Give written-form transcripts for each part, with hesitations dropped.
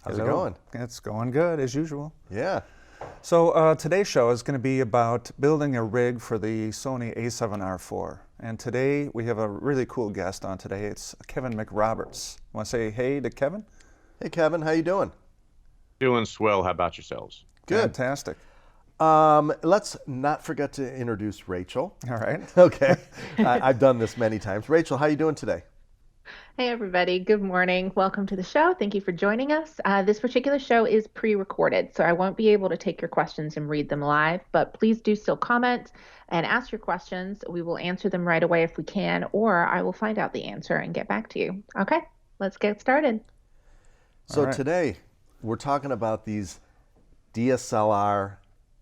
How's it going? It's going good, as usual. Yeah. So today's show is going to be about building a rig for the Sony A7R IV. And today we have a really cool guest on today. It's Kevin McRoberts. Want to say hey to Kevin? Hey, Kevin. How you doing? Doing swell. How about yourselves? Good. Fantastic. Let's not forget to introduce Rachel. All right. Okay. I've done this many times. Rachel, how you doing today? Hey everybody, good morning. Welcome to the show. Thank you for joining us. This particular show is pre-recorded, so I won't be able to take your questions and read them live, but please do still comment and ask your questions. We will answer them right away if we can, or I will find out the answer and get back to you. Okay, let's get started. So today we're talking about these DSLR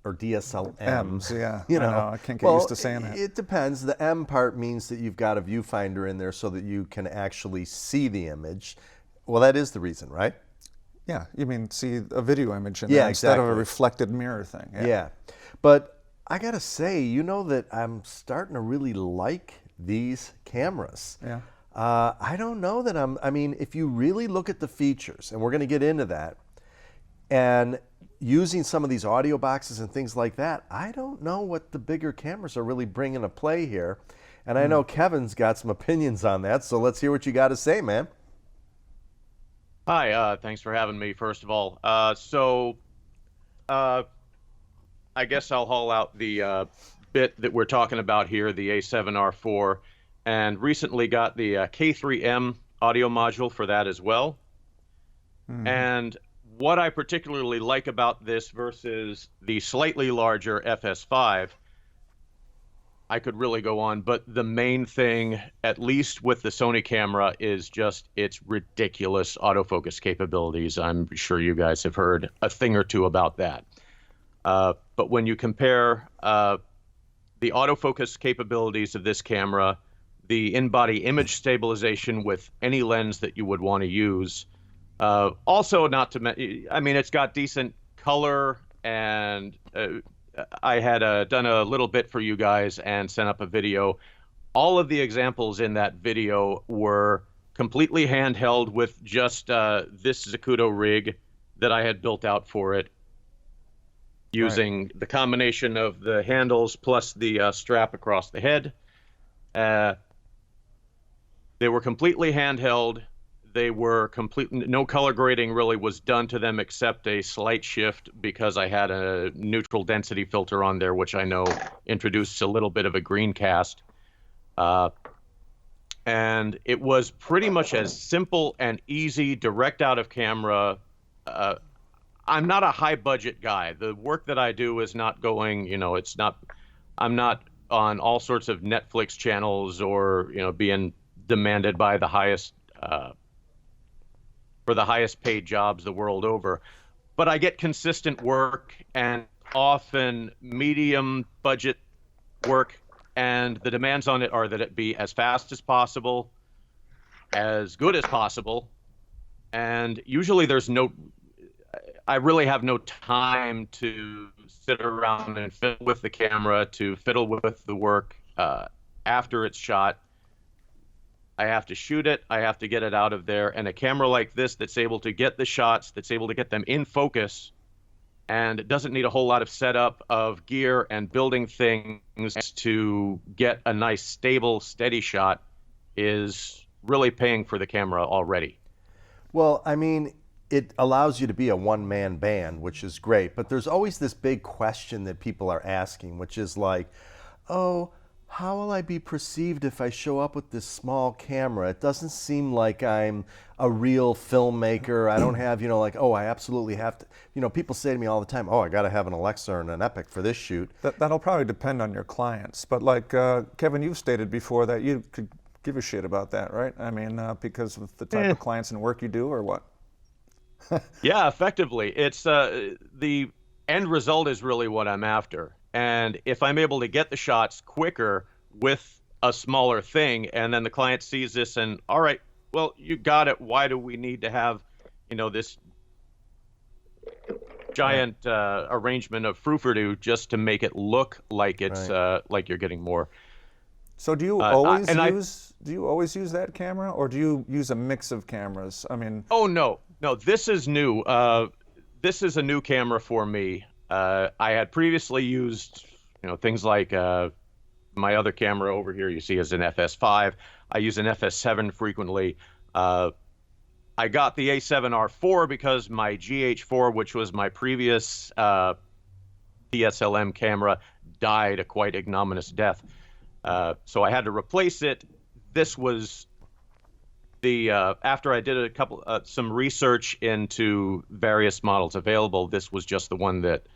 or DSLMs. Yeah, you know, I can't get used to saying that. It depends. The M part means that you've got a viewfinder in there so that you can actually see the image. Well, that is the reason, right? Yeah, you mean see a video image in there instead of a reflected mirror thing. Yeah. But I got to say, you know that I'm starting to really like these cameras. Yeah. I don't know that I mean, if you really look at the features, and we're going to get into that, and using some of these audio boxes and things like that, I don't know what the bigger cameras are really bringing to play here. And I know Kevin's got some opinions on that, so let's hear what you got to say, man. Hi, thanks for having me, first of all. I guess I'll haul out the bit that we're talking about here, the A7R IV, and recently got the K3M audio module for that as well. And what I particularly like about this versus the slightly larger FS5, I could really go on, but the main thing, at least with the Sony camera, is just its ridiculous autofocus capabilities. I'm sure you guys have heard a thing or two about that. But when you compare the autofocus capabilities of this camera, the in-body image stabilization with any lens that you would want to use, also, not to I mean, it's got decent color, and I had done a little bit for you guys and sent up a video. All of the examples in that video were completely handheld with just this Zacuto rig that I had built out for it, using the combination of the handles plus the strap across the head. They were completely handheld. They were no color grading really was done to them except a slight shift because I had a neutral density filter on there, which I know introduced a little bit of a green cast. And it was pretty much as simple and easy, direct out of camera. I'm not a high budget guy. The work that I do is not going, I'm not on all sorts of Netflix channels or, being demanded by the highest, for the highest paid jobs the world over. But I get consistent work and often medium budget work, and the demands on it are that it be as fast as possible, as good as possible, and usually I really have no time to sit around and fiddle with the camera, to fiddle with the work after it's shot. I have to shoot it, I have to get it out of there, and a camera like this that's able to get the shots, that's able to get them in focus, and it doesn't need a whole lot of setup of gear and building things to get a nice, stable, steady shot, is really paying for the camera already. Well, I mean, it allows you to be a one-man band, which is great, but there's always this big question that people are asking, which is like, oh, how will I be perceived if I show up with this small camera? It doesn't seem like I'm a real filmmaker. I don't have, I absolutely have to, people say to me all the time, oh, I got to have an Alexa and an Epic for this shoot. That'll probably depend on your clients. But like Kevin, you've stated before that you could give a shit about that, right? I mean, because of the type of clients and work you do, or what? Yeah, effectively. It's the end result is really what I'm after. And if I'm able to get the shots quicker with a smaller thing, and then the client sees this and, all right, well, you got it. Why do we need to have, this giant arrangement of frou-frou just to make it look like it's like you're getting more? So do you always use that camera, or do you use a mix of cameras? I mean, oh no, No, this is new. This is a new camera for me. I had previously used, things like my other camera over here you see is an FS5. I use an FS7 frequently. I got the A7R IV because my GH4, which was my previous DSLM camera, died a quite ignominious death. So I had to replace it. This was after I did some research into various models available, this was just the one that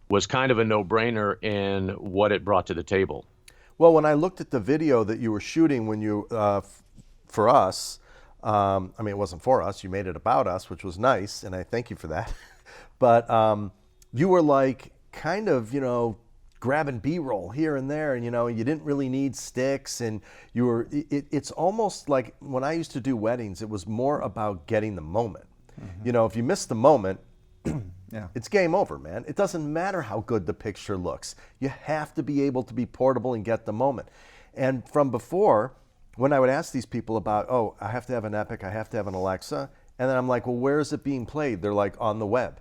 was kind of a no-brainer in what it brought to the table. Well, when I looked at the video that you were shooting when you for us, I mean, it wasn't for us. You made it about us, which was nice, and I thank you for that. But you were like kind of, grabbing B-roll here and there, and you didn't really need sticks, and you were. It's almost like when I used to do weddings, it was more about getting the moment. Mm-hmm. If you miss the moment, yeah, it's game over, man. It doesn't matter how good the picture looks. You have to be able to be portable and get the moment. And from before, when I would ask these people about, oh, I have to have an Epic, I have to have an Alexa, and then I'm like, well, where is it being played? They're like, on the web.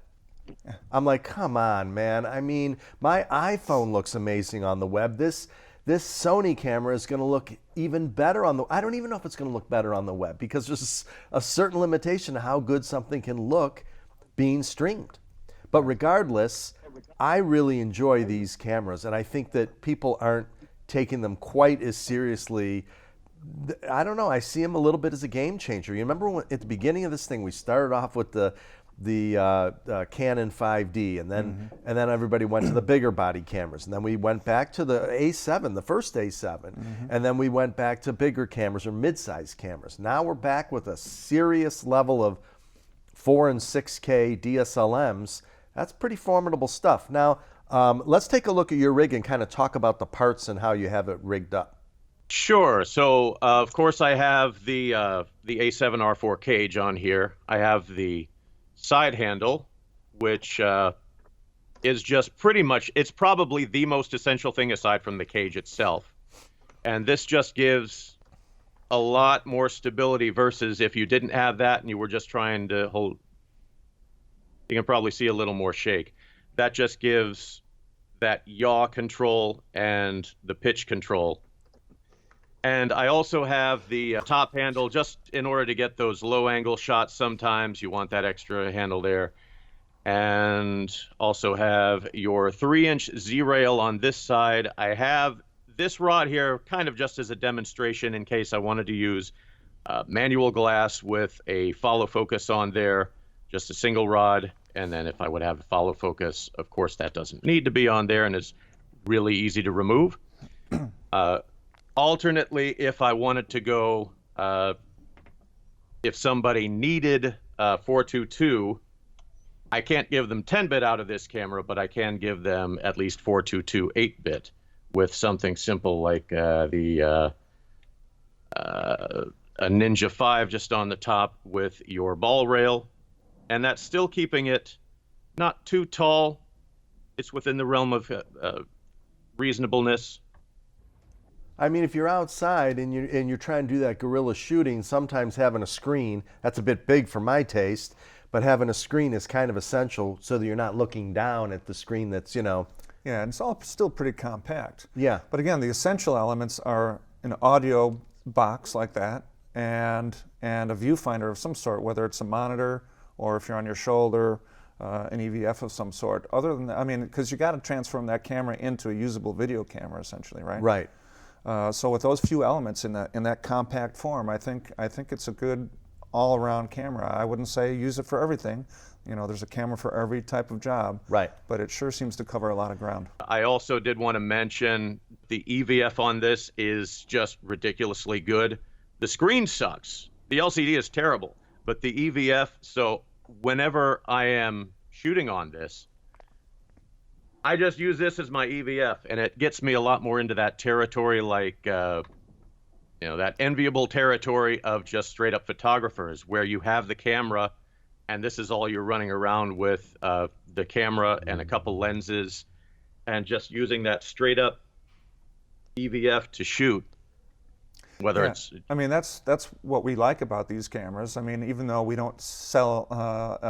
I'm like, come on, man. I mean, my iPhone looks amazing on the web. This Sony camera is going to look even better on the. I don't even know if it's going to look better on the web because there's a certain limitation to how good something can look being streamed. But regardless, I really enjoy these cameras, and I think that people aren't taking them quite as seriously. I don't know. I see them a little bit as a game changer. You remember when, at the beginning of this thing, we started off with the Canon 5D, and then everybody went to the bigger body cameras, and then we went back to the A7, the first A7, and then we went back to bigger cameras or mid-sized cameras. Now we're back with a serious level of 4 and 6K DSLMs. That's pretty formidable stuff. Now let's take a look at your rig and kind of talk about the parts and how you have it rigged up. Sure. So of course I have the A7R IV cage on here. I have the side handle, which is just pretty much, it's probably the most essential thing aside from the cage itself. And this just gives a lot more stability versus if you didn't have that and you were just trying to hold, you can probably see a little more shake. That just gives that yaw control and the pitch control. And I also have the top handle just in order to get those low angle shots. Sometimes you want that extra handle there. And also have your 3-inch Z-rail on this side. I have this rod here kind of just as a demonstration in case I wanted to use manual glass with a follow focus on there, just a single rod. And then if I would have a follow focus, of course, that doesn't need to be on there and is really easy to remove. Alternately, if I wanted to go, if somebody needed 422, I can't give them 10-bit out of this camera, but I can give them at least 422 8-bit with something simple like a Ninja 5 just on the top with your ball rail. And that's still keeping it not too tall. It's within the realm of reasonableness. I mean, if you're outside and you're trying to do that guerrilla shooting, sometimes having a screen, that's a bit big for my taste, but having a screen is kind of essential so that you're not looking down at the screen that's, Yeah, and it's all still pretty compact. Yeah. But again, the essential elements are an audio box like that and a viewfinder of some sort, whether it's a monitor or if you're on your shoulder, an EVF of some sort. Other than that, I mean, because you got to transform that camera into a usable video camera, essentially, right? Right. So with those few elements in that compact form, I think it's a good all-around camera. I wouldn't say use it for everything. There's a camera for every type of job. Right. But it sure seems to cover a lot of ground. I also did want to mention the EVF on this is just ridiculously good. The screen sucks. The LCD is terrible, but the EVF, so whenever I am shooting on this, I just use this as my EVF, and it gets me a lot more into that territory, like, that enviable territory of just straight up photographers, where you have the camera, and this is all you're running around with, the camera and a couple lenses, and just using that straight up EVF to shoot. whether Yeah, it's I mean that's what we like about these cameras. I mean, even though we don't sell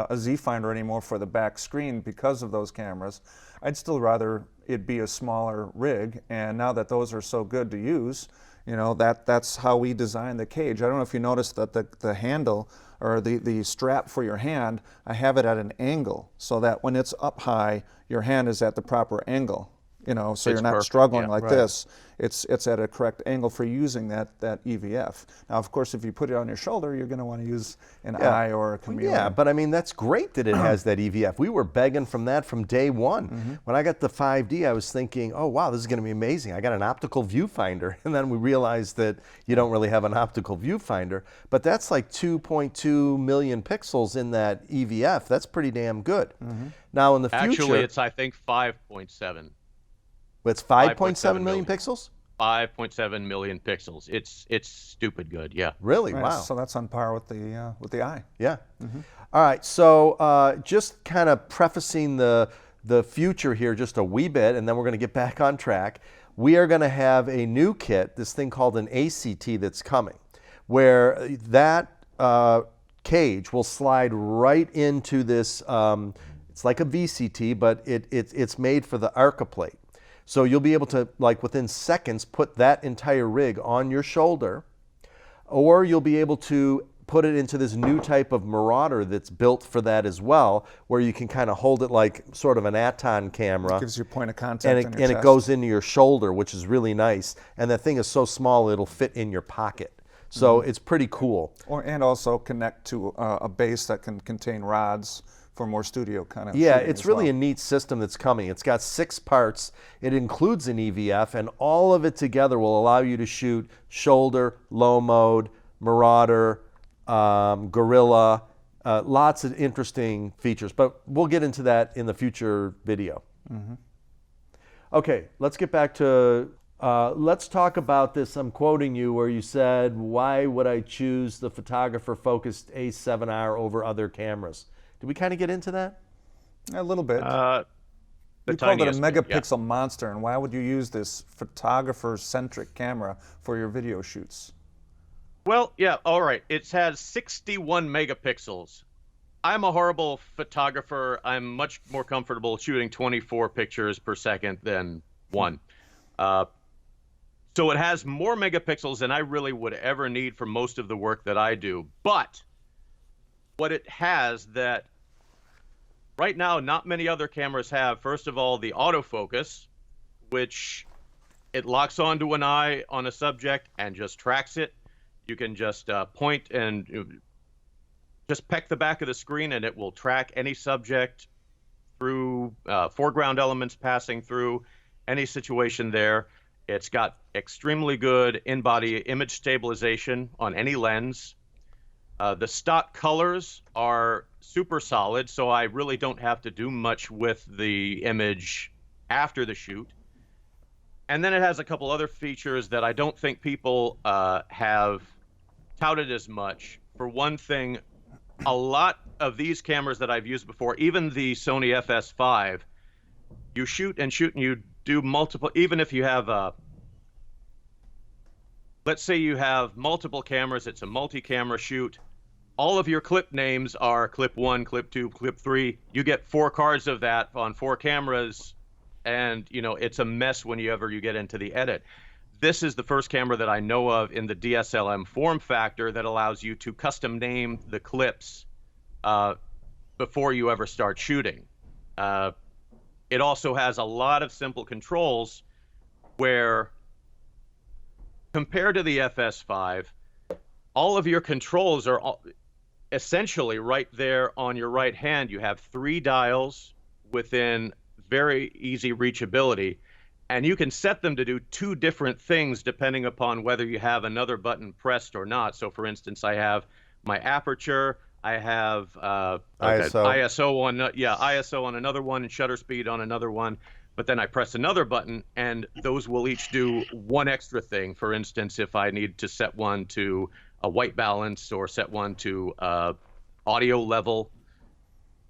a Z Finder anymore for the back screen because of those cameras, I'd still rather it be a smaller rig. And now that those are so good to use, you know, that's how we design the cage. I don't know if you noticed that the handle or the strap for your hand, I have it at an angle so that when it's up high, your hand is at the proper angle. You know, so It's you're not perfect, struggling yeah. like Right. this. It's at a correct angle for using that EVF. Now, of course, if you put it on your shoulder, you're going to want to use an eye or a chameleon. Yeah, but I mean, that's great that it has that EVF. We were begging from that from day one. When I got the 5D, I was thinking, oh, wow, this is going to be amazing. I got an optical viewfinder. And then we realized that you don't really have an optical viewfinder. But that's like 2.2 million pixels in that EVF. That's pretty damn good. Now, in the future, actually, it's I think 5.7. it's 5.7 million pixels? 5.7 million pixels. It's stupid good. Yeah. Really? Right, Wow. So that's on par with the eye. Yeah. All right. So just kind of prefacing the future here just a wee bit, and then we're going to get back on track. We are going to have a new kit, this thing called an ACT that's coming, where that cage will slide right into this. It's like a VCT, but it's made for the Arca plate. So you'll be able to, like within seconds, put that entire rig on your shoulder, or you'll be able to put it into this new type of Marauder that's built for that as well, where you can kind of hold it like sort of an Aton camera. Gives you a point of contact And on your it chest. goes into your shoulder, which is really nice. And that thing is so small, it'll fit in your pocket. So it's pretty cool. And also connect to a base that can contain rods for more studio kind of Yeah, shooting it's as really well. a neat system that's coming. It's got 6 parts. It includes an EVF, and all of it together will allow you to shoot shoulder, low mode, Marauder, Gorilla, lots of interesting features. But we'll get into that in the future video. Okay, let's get back to, let's talk about this. I'm quoting you where you said, why would I choose the photographer-focused A7R over other cameras? Did we kind of get into that? A little bit. The You called it a tiniest bit, yeah. megapixel monster, and why would you use this photographer-centric camera for your video shoots? Well, yeah, all right. It has 61 megapixels. I'm a horrible photographer. I'm much more comfortable shooting 24 pictures per second than one. So it has more megapixels than I really would ever need for most of the work that I do. But what it has that right now not many other cameras have, first of all, the autofocus, which it locks onto an eye on a subject and just tracks it. You can just point and just peck the back of the screen and it will track any subject through foreground elements passing through any situation there. It's got extremely good in-body image stabilization on any lens. The stock colors are super solid, so I really don't have to do much with the image after the shoot. And then it has a couple other features that I don't think people have touted as much. For one thing, a lot of these cameras that I've used before, even the Sony FS5, you shoot and you do multiple, even if you have let's say you have multiple cameras, it's a multi-camera shoot. All of your clip names are clip 1, clip 2, clip 3. You get 4 cards of that on 4 cameras, and you know it's a mess when you get into the edit. This is the first camera that I know of in the DSLM form factor that allows you to custom name the clips before you ever start shooting. It also has a lot of simple controls where, compared to the FS5, all of your controls are essentially right there on your right hand. You have 3 dials within very easy reachability, and you can set them to do 2 different things depending upon whether you have another button pressed or not. So for instance, I have my aperture, I have ISO on ISO on another one and shutter speed on another one, but then I press another button and those will each do 1 extra thing. For instance, if I need to set one to a white balance or set one to audio level.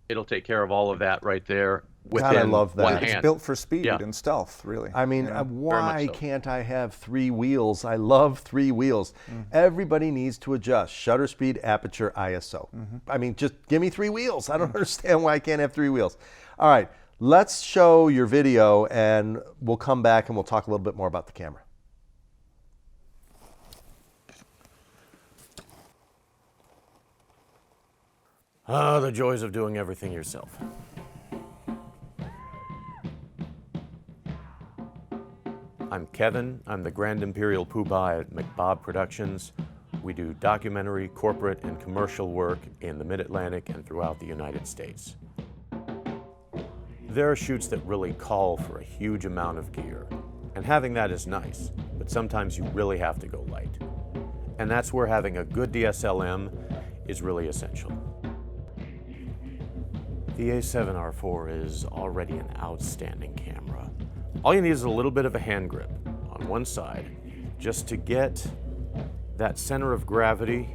It'll take care of all of that right there God, I within love that. one It's hand. Built for speed Yeah. and stealth, really. I mean, you know? why so. can't I have 3 wheels? I love 3 wheels. Everybody needs to adjust shutter speed, aperture, ISO. I mean, just give me 3 wheels. I don't understand why I can't have 3 wheels. All right, let's show your video and we'll come back and we'll talk a little bit more about the camera. Ah, the joys of doing everything yourself. I'm Kevin. I'm the Grand Imperial Poobah at McBob Productions. We do documentary, corporate, and commercial work in the Mid-Atlantic and throughout the United States. There are shoots that really call for a huge amount of gear, and having that is nice, but sometimes you really have to go light. And that's where having a good DSLM is really essential. The A7R IV is already an outstanding camera. All you need is a little bit of a hand grip on one side just to get that center of gravity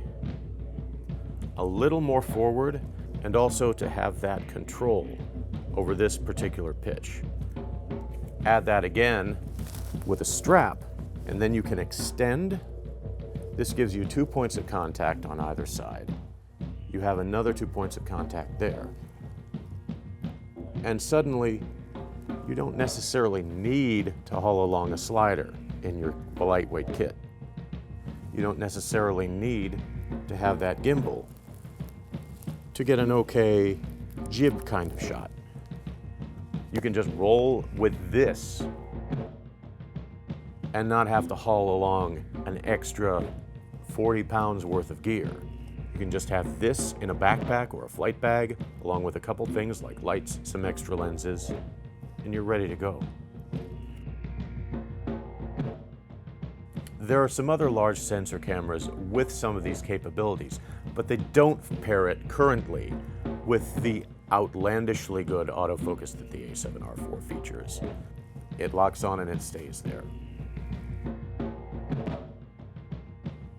a little more forward, and also to have that control over this particular pitch. Add that again with a strap, and then you can extend. This gives you 2 points of contact on either side. You have another 2 points of contact there. And suddenly, you don't necessarily need to haul along a slider in your lightweight kit. You don't necessarily need to have that gimbal to get an okay jib kind of shot. You can just roll with this and not have to haul along an extra 40 pounds worth of gear. You can just have this in a backpack or a flight bag, along with a couple things like lights, some extra lenses, and you're ready to go. There are some other large sensor cameras with some of these capabilities, but they don't pair it currently with the outlandishly good autofocus that the A7R IV features. It locks on and it stays there.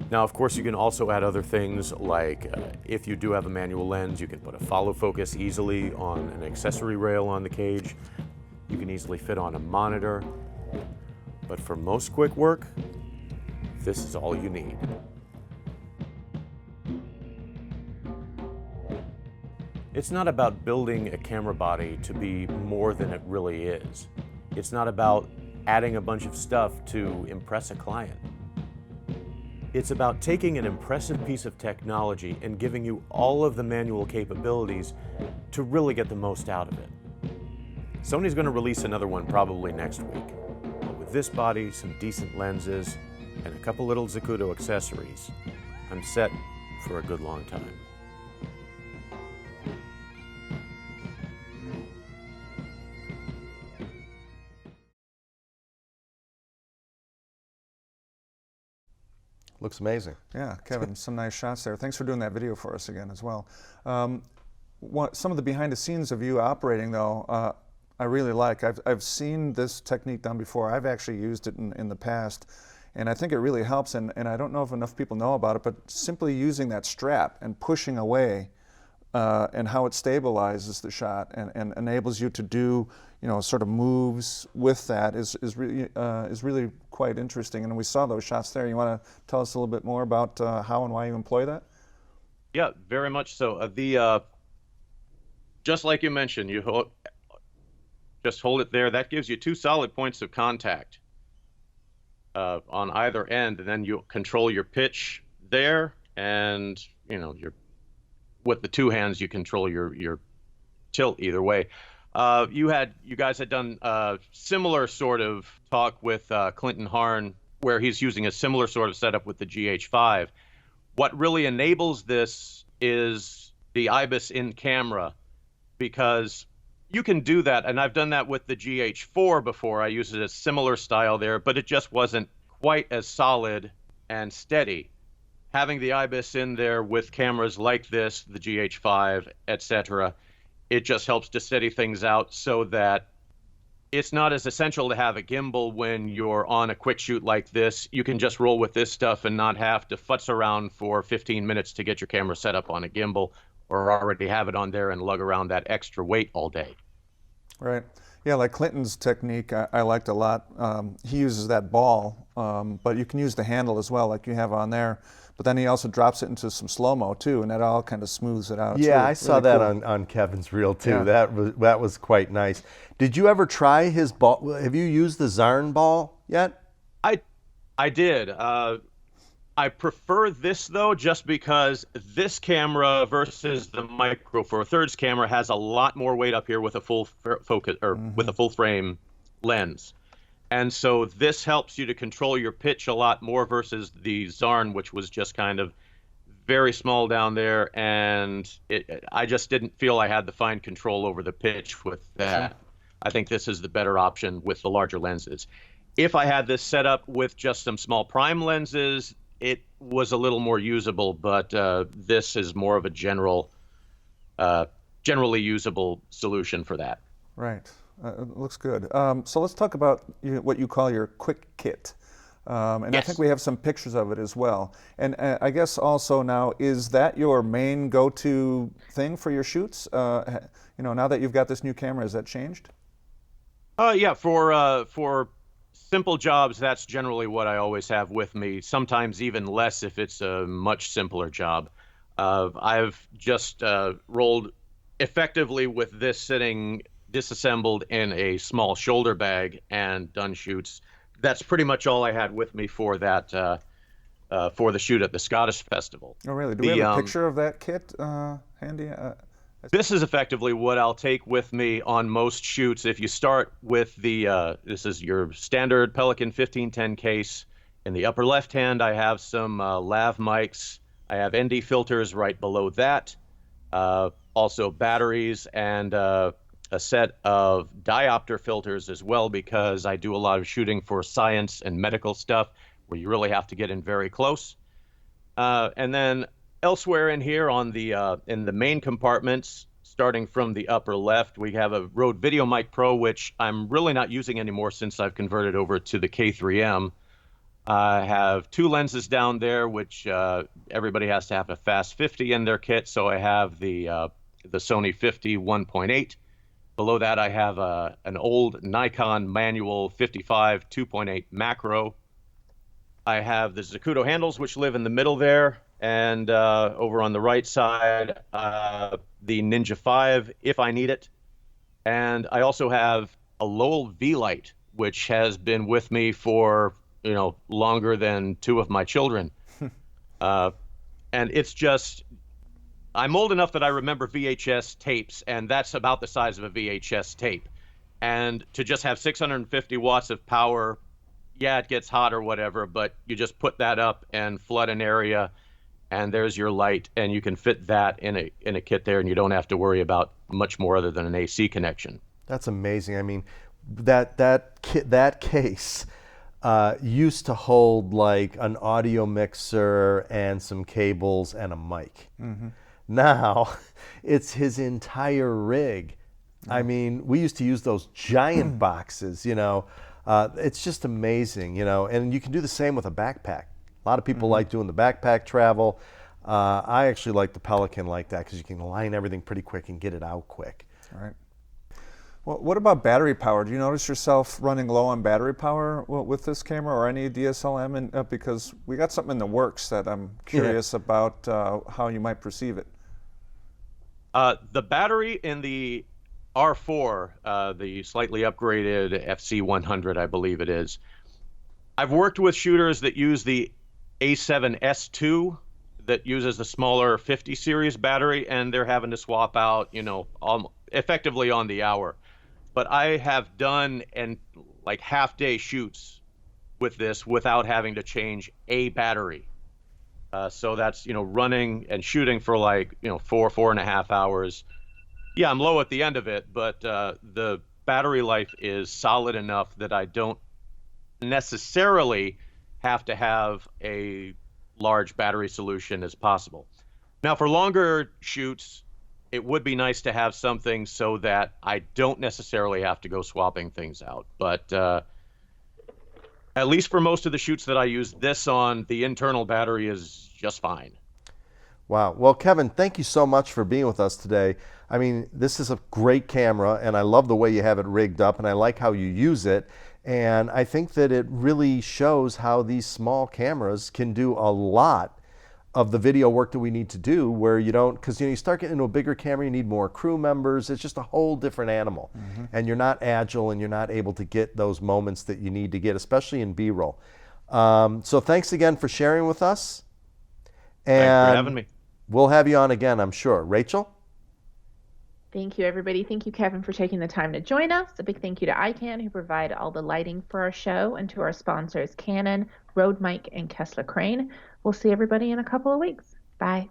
Now, of course, you can also add other things like if you do have a manual lens, you can put a follow focus easily on an accessory rail on the cage. You can easily fit on a monitor. But for most quick work, this is all you need. It's not about building a camera body to be more than it really is. It's not about adding a bunch of stuff to impress a client. It's about taking an impressive piece of technology and giving you all of the manual capabilities to really get the most out of it. Sony's going to release another one probably next week. But with this body, some decent lenses, and a couple little Zacuto accessories, I'm set for a good long time. Looks amazing. Yeah, Kevin, some nice shots there. Thanks for doing that video for us again as well. Some of the behind the scenes of you operating though, I really like. I've seen this technique done before. I've actually used it in the past, and I think it really helps, and I don't know if enough people know about it, but simply using that strap and pushing away and how it stabilizes the shot and enables you to do, you know, sort of moves with that is really quite interesting. And we saw those shots there. You want to tell us a little bit more about how and why you employ that? Yeah, very much so. Just like you mentioned, just hold it there. That gives you 2 solid points of contact on either end, and then you control your pitch there, and you know, with the 2 hands you control your tilt either way. You guys had done a similar sort of talk with Clinton Harn, where he's using a similar sort of setup with the GH5. What really enables this is the IBIS in camera, because you can do that, and I've done that with the GH4 before. I used a similar style there, but it just wasn't quite as solid and steady. Having the IBIS in there with cameras like this, the GH5, etc., it just helps to steady things out so that it's not as essential to have a gimbal when you're on a quick shoot like this. You can just roll with this stuff and not have to futz around for 15 minutes to get your camera set up on a gimbal, or already have it on there and lug around that extra weight all day. Right. Yeah, like Clinton's technique, I liked a lot. He uses that ball, but you can use the handle as well, like you have on there. But then he also drops it into some slow-mo too, and that all kind of smooths it out. It's Yeah, really, I saw really that cool. on Kevin's reel too. Yeah. That was quite nice. Did you ever try his ball? Have you used the Zarn ball yet? I I did. I prefer this though, just because this camera versus the Micro Four Thirds camera has a lot more weight up here with a full focus or with a full frame lens. And so this helps you to control your pitch a lot more versus the Zarn, which was just kind of very small down there. And I just didn't feel I had the fine control over the pitch with that. I think this is the better option with the larger lenses. If I had this set up with just some small prime lenses, it was a little more usable, but this is more of a generally usable solution for that. Right. It looks good. So let's talk about what you call your quick kit. And Yes. I think we have some pictures of it as well. And I guess also now, is that your main go-to thing for your shoots? Now that you've got this new camera, has that changed? Yeah, for simple jobs, that's generally what I always have with me. Sometimes even less if it's a much simpler job. I've just rolled effectively with this sitting disassembled in a small shoulder bag and done shoots. That's pretty much all I had with me for that for the shoot at the Scottish Festival. Oh, really? Do we have a picture of that kit handy? This is effectively what I'll take with me on most shoots. If you start with this is your standard Pelican 1510 case. In the upper left hand, I have some lav mics. I have ND filters right below that. Also batteries and a set of diopter filters as well, because I do a lot of shooting for science and medical stuff where you really have to get in very close. And then elsewhere in here on the in the main compartments, starting from the upper left, we have a Rode VideoMic Pro, which I'm really not using anymore since I've converted over to the K3M. I have two lenses down there, which everybody has to have a Fast 50 in their kit. So I have the Sony 50 1.8. Below that, I have an old Nikon manual 55 2.8 macro. I have the Zacuto handles, which live in the middle there. And over on the right side, the Ninja 5, if I need it. And I also have a Lowell V-Light, which has been with me for, longer than two of my children. And it's just, I'm old enough that I remember VHS tapes, and that's about the size of a VHS tape. And to just have 650 watts of power, yeah, it gets hot or whatever, but you just put that up and flood an area, and there's your light, and you can fit that in a kit there, and you don't have to worry about much more other than an AC connection. That's amazing. I mean, that case used to hold like an audio mixer and some cables and a mic. Mm-hmm. Now it's his entire rig. I mean, we used to use those giant boxes, it's just amazing, and you can do the same with a backpack. A lot of people like doing the backpack travel. I actually like the Pelican like that because you can line everything pretty quick and get it out quick. All right. Well, what about battery power? Do you notice yourself running low on battery power with this camera or any DSLM? Because we got something in the works that I'm curious about how you might perceive it. The battery in the R4, the slightly upgraded FC100, I believe it is. I've worked with shooters that use the A7S2 that uses the smaller 50 series battery, and they're having to swap out, effectively on the hour. But I have done like half-day shoots with this without having to change a battery. So that's, running and shooting for like, 4.5 hours. Yeah, I'm low at the end of it, but the battery life is solid enough that I don't necessarily have to have a large battery solution as possible. Now, for longer shoots, it would be nice to have something so that I don't necessarily have to go swapping things out. But at least for most of the shoots that I use this on, the internal battery is just fine. Wow. Well, Kevin, thank you so much for being with us today. I mean, this is a great camera, and I love the way you have it rigged up, and I like how you use it. And I think that it really shows how these small cameras can do a lot of the video work that we need to do, where you don't, because you start getting into a bigger camera, you need more crew members. It's just a whole different animal. And you're not agile, and you're not able to get those moments that you need to get, especially in B-roll. So thanks again for sharing with us. And Thanks for having me. We'll have you on again, I'm sure. Rachel? Thank you, everybody. Thank you, Kevin, for taking the time to join us. A big thank you to ICANN, who provide all the lighting for our show, and to our sponsors, Canon, Rode Mic, and Kessler Crane. We'll see everybody in a couple of weeks. Bye.